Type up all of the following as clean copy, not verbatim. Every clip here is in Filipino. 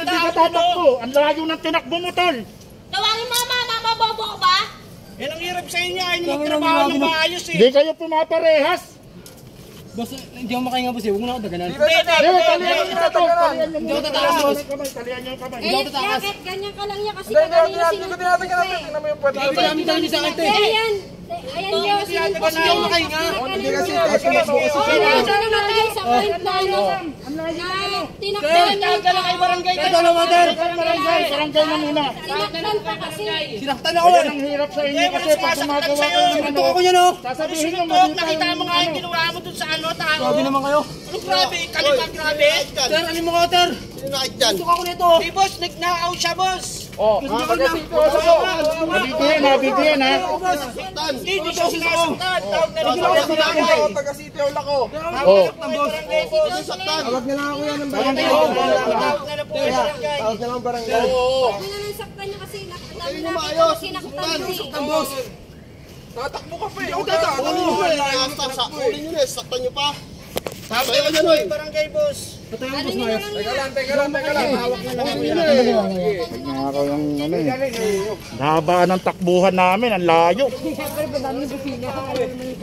hindi ka tatakbo. Ang layo ng tinakbo mo, tol. Tawagin mo mama, bobo ka ba? Yan ang hirap sa inyo, ay magtrabaho ng maayos eh. Hindi kayo pumaparehas. Boss, hindi ako makahinga boss eh. Huwag mo na ako daganan. Talihan nyo na, tol. Talihan nyo Hindi ako muna. tatakas, boss. Talihan nyo yung kamay. Eh, bakit ganyan ka lang niya kasi kanina sinusunod ko eh. Tingnan mo yung pwede. Hindi namin tayo sa akin. Ayan. Ayan niyo, sinunod ko Hindi ako makahinga. Hindi kasi Ito na tayo sa point na ano, na tinakdan niya Tawag ka lang kay barangay. Ito na water. Barangay na muna. Tinakdan pa kasi. Sinaktan ako. Ayan ang hirap sa inyo kasi pag gumagawa kayo ng ano. Ito ako niya no. Sasabihin nyo, Tok, mali nakita tayo mo nga yung ginawa mo dun sa ano, tao. Grabe naman kayo. Anong grabe? Kalipag grabe? Sir, ano mo ka, sir? Gusto ako nito. Di boss, nag-knock-out siya boss. Oh, nabito yan ha. Hindi siya sinasaktan. Tawag na lang sa barangay. taga-city o lako. Oh. Tawag na lang ako yan ng barangay. Tawag na lang po sa barangay. Tawag na lang barangay. Ano na saktan niya kasi nakadami na ako sinaktan mo eh. Tatakbo ka pa eh. Uli nyo na, saktan nyo pa. Tawag na lang po yung barangay boss. Ano niya na lang Teka lang. Hawak na lang. Nakaw yung ano eh. Nahabaan ng takbuhan namin, ang layo.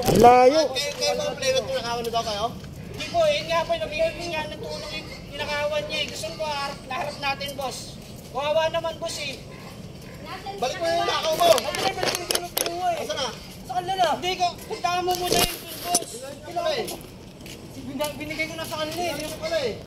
Ang layo. Kayo mga player na nakawan na daw kayo? Hindi po, yun nga po, nabigyan nga ng tulong yung pinakawan niya eh. Gusto ko naharap natin boss. Kawawa naman boss eh. Balik mo yung nakaw mo. Ano na balik yung kinukuha eh? Asa na? Sa kanila. Hindi ko, puntahan mo muna yung boss. Ito pala eh. Binigay ko na sa kanila eh. Ito pala eh.